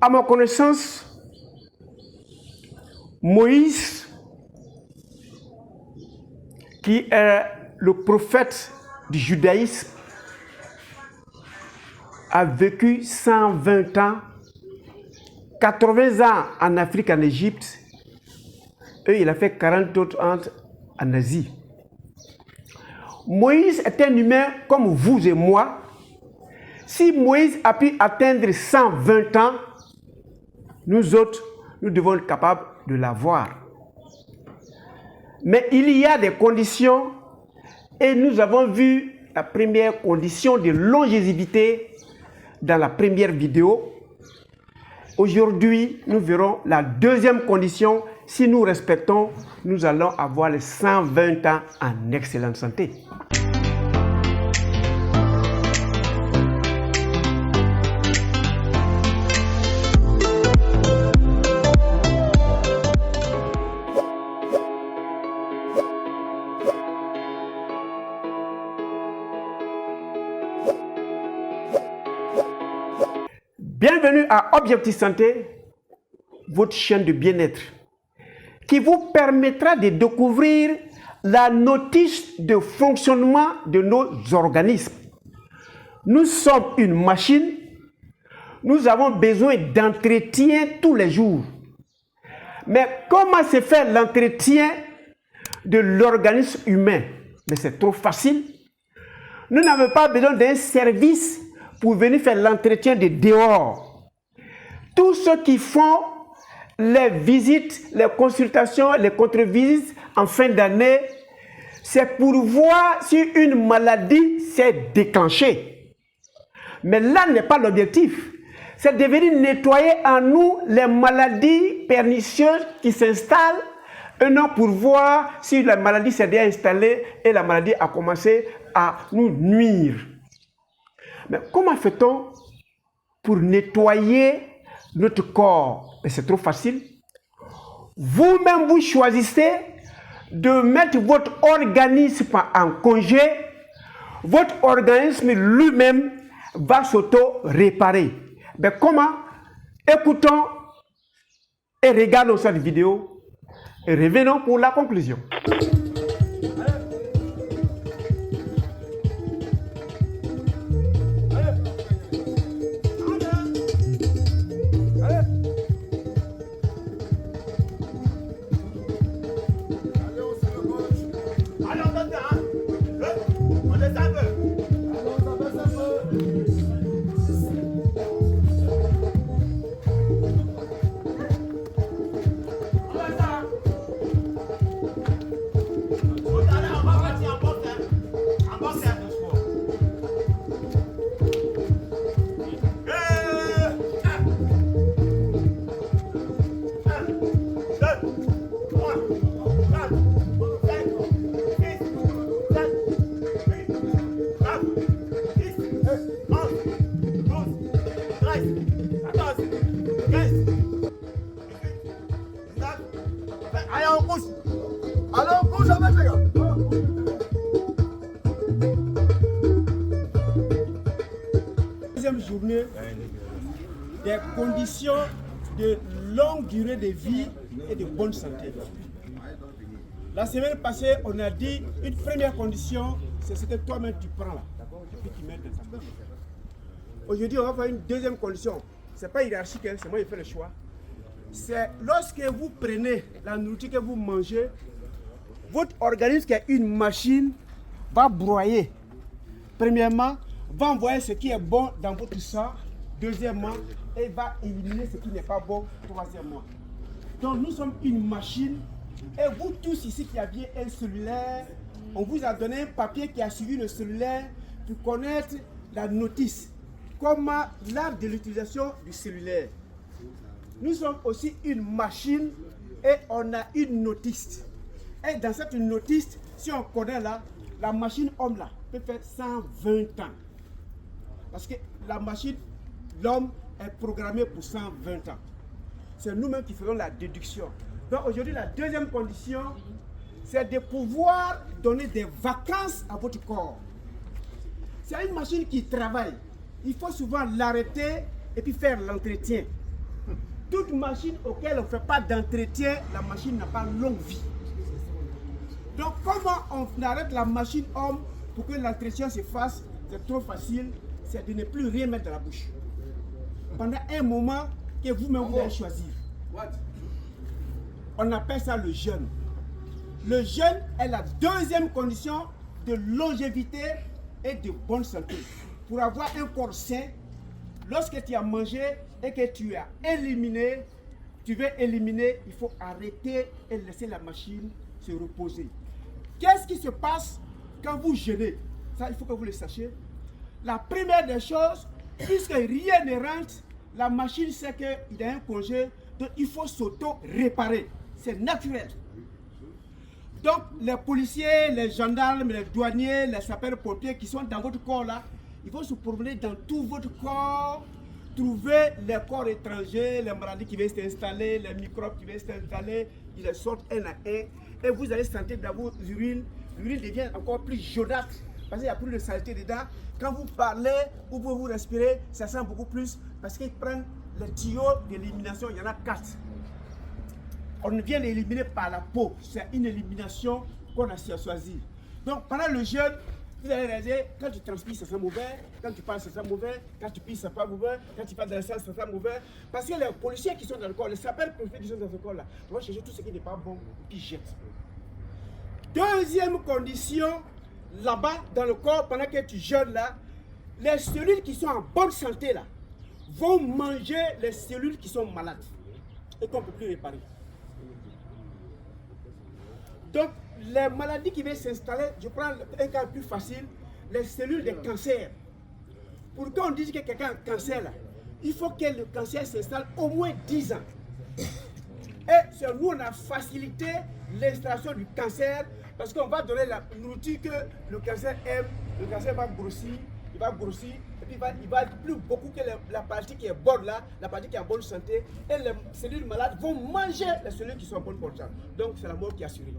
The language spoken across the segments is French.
À ma connaissance, Moïse, qui est le prophète du judaïsme, a vécu 120 ans, 80 ans en Afrique, en Égypte, et il a fait 40 autres ans en Asie. Moïse est un humain comme vous et moi. Si Moïse a pu atteindre 120 ans, nous autres, nous devons être capables de l'avoir. Mais il y a des conditions, et nous avons vu la première condition de longévité dans la première vidéo. Aujourd'hui, nous verrons la deuxième condition. Si nous respectons, nous allons avoir les 120 ans en excellente santé. Bienvenue à Objectif Santé, votre chaîne de bien-être, qui vous permettra de découvrir la notice de fonctionnement de nos organismes. Nous sommes une machine, nous avons besoin d'entretien tous les jours. Mais comment se fait l'entretien de l'organisme humain? Mais c'est trop facile. Nous n'avons pas besoin d'un service pour venir faire l'entretien de dehors. Tous ceux qui font les visites, les consultations, les contre-visites en fin d'année, c'est pour voir si une maladie s'est déclenchée. Mais là n'est pas l'objectif. C'est de venir nettoyer en nous les maladies pernicieuses qui s'installent, et non pour voir si la maladie s'est déjà installée et la maladie a commencé à nous nuire. Mais comment fait-on pour nettoyer notre corps? C'est trop facile. Vous-même, vous choisissez de mettre votre organisme en congé. Votre organisme lui-même va s'auto-réparer. Mais comment? Écoutons et regardons cette vidéo et revenons pour la conclusion. Deuxième journée des conditions de longue durée de vie et de bonne santé. La semaine passée, on a dit une première condition, c'est ce que toi-même tu prends là, et puis tu mets dans ta bouche. Aujourd'hui, on va faire une deuxième condition. C'est pas hiérarchique, c'est moi qui fais le choix. C'est lorsque vous prenez la nourriture que vous mangez, votre organisme qui est une machine va broyer. Premièrement, va envoyer ce qui est bon dans votre sang. Deuxièmement, il va éliminer ce qui n'est pas bon. Troisièmement. Donc nous sommes une machine. Et vous tous ici qui aviez un cellulaire, on vous a donné un papier qui a suivi le cellulaire pour connaître la notice. Comment l'art de l'utilisation du cellulaire. Nous sommes aussi une machine et on a une notice. Et dans cette notice, si on connaît là, la machine homme là peut faire 120 ans. Parce que la machine, l'homme est programmé pour 120 ans. C'est nous-mêmes qui faisons la déduction. Donc aujourd'hui, la deuxième condition, c'est de pouvoir donner des vacances à votre corps. C'est une machine qui travaille. Il faut souvent l'arrêter et puis faire l'entretien. toute machine auquel on ne fait pas d'entretien, la machine n'a pas longue vie. Donc comment on arrête la machine homme pour que l'entretien se fasse? C'est trop facile, c'est de ne plus rien mettre dans la bouche. Pendant un moment que vous-même vous allez choisir. On appelle ça le jeûne. Le jeûne est la deuxième condition de longévité et de bonne santé. Pour avoir un corps sain, lorsque tu as mangé et que tu as éliminé, tu veux éliminer, il faut arrêter et laisser la machine se reposer. Qu'est-ce qui se passe quand vous jeûnez? Ça, il faut que vous le sachiez. La première des choses, puisque rien ne rentre, la machine sait qu'il y a un congé, donc il faut s'auto-réparer. C'est naturel. Donc, les policiers, les gendarmes, les douaniers, les sapeurs-pompiers qui sont dans votre corps là, ils vont se promener dans tout votre corps, trouver les corps étrangers, les maladies qui vont s'installer, les microbes qui vont s'installer, ils les sortent un à un, et vous allez sentir dans vos urines, l'urine devient encore plus jaunâtre, parce qu'il n'y a plus de saleté dedans. Quand vous parlez, ou vous respirez, ça sent beaucoup plus, parce qu'ils prennent les tuyaux d'élimination, il y en a 4. On vient l'éliminer par la peau. C'est une élimination qu'on a choisie. Donc pendant le jeûne, vous allez réaliser, quand tu transpires, ça sent mauvais, quand tu parles, ça sent mauvais, quand tu pisses, ça sent mauvais, quand tu parles dans le sang, ça sent mauvais. Parce que les policiers qui sont dans le corps, les sapeurs-pompiers qui sont dans ce corps-là, vont chercher tout ce qui n'est pas bon, puis jettent. Deuxième condition, là-bas, dans le corps, pendant que tu jeûnes là, les cellules qui sont en bonne santé là, vont manger les cellules qui sont malades et qu'on ne peut plus réparer. Donc, les maladies qui vont s'installer, je prends un cas plus facile, les cellules de cancer. Pour qu'on dise que quelqu'un a un cancer, là, il faut que le cancer s'installe au moins 10 ans. Et c'est nous, on a facilité l'installation du cancer parce qu'on va donner la nourriture que le cancer aime, le cancer va grossir, il va grossir, et puis il va plus beaucoup que la partie qui est bonne là, la partie qui est en bonne santé, et les cellules malades vont manger les cellules qui sont en bonne santé. Donc c'est la mort qui est assurée.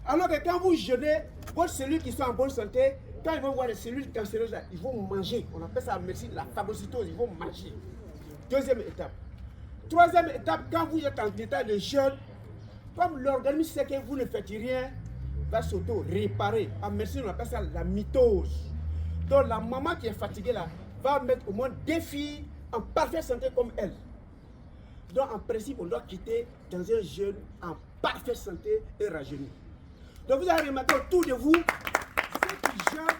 Alors que quand vous jeûnez, vos cellules qui sont en bonne santé, quand ils vont voir les cellules cancéreuses, là, ils vont manger. On appelle ça en médecine la phagocytose, ils vont manger. Deuxième étape. Troisième étape, quand vous êtes en état de jeûne, comme l'organisme sait que vous ne faites rien, va s'auto-réparer. En médecine, on appelle ça la mitose. Donc la maman qui est fatiguée là, va mettre au moins 2 filles en parfaite santé comme elle. Donc en principe, on doit quitter dans un jeûne en parfaite santé et rajeuni. Donc vous allez remarquer autour de vous, ceux qui jeûnent,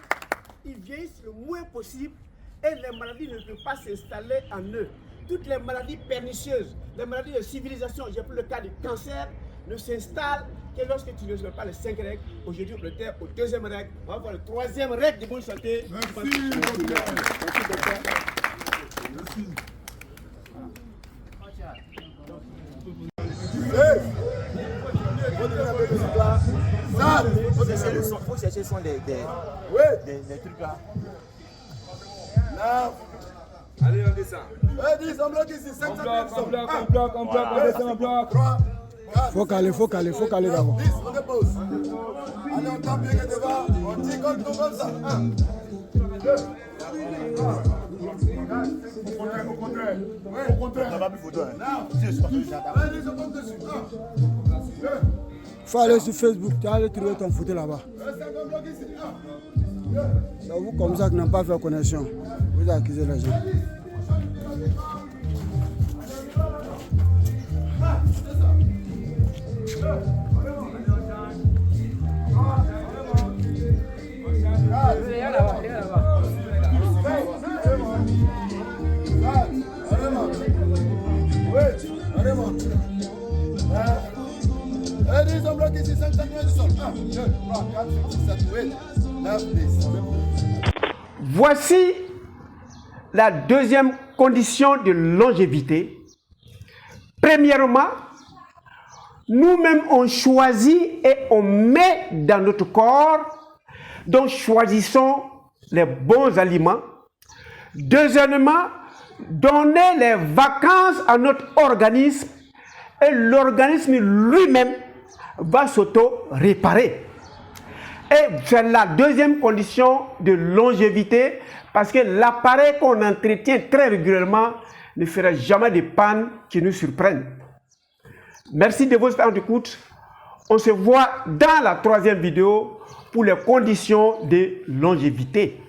ils vieillissent le moins possible et les maladies ne peuvent pas s'installer en eux. Toutes les maladies pernicieuses, les maladies de civilisation, j'ai pris le cas du cancer, ne s'installent que lorsque tu ne respectes pas les 5 règles. Aujourd'hui, on était aux 2e règle. On va voir le 3e règle de bonne santé. Merci. Ça, faut chercher son des trucs là. Là. Allez, on descend. On bloque ici, 500 on bloque, on descend, on bloque. 3, 4, faut caler d'abord. 10, on dépose. Allez, on tape bien devant, on tire comme ça. 1, 2, 3. Au contraire. On n'a pas plus photo. Faut aller sur Facebook, tu vas aller trouver ton photo là-bas. C'est vous comme ça qui n'ont pas fait connexion. Vous accusez les gens. Voici la deuxième condition de longévité. Premièrement, nous-mêmes on choisit et on met dans notre corps, donc choisissons les bons aliments. Deuxièmement, donner les vacances à notre organisme et l'organisme lui-même va s'auto-réparer. Et c'est la deuxième condition de longévité parce que l'appareil qu'on entretient très régulièrement ne fera jamais de panne qui nous surprenne. Merci de votre temps d'écoute. On se voit dans la troisième vidéo pour les conditions de longévité.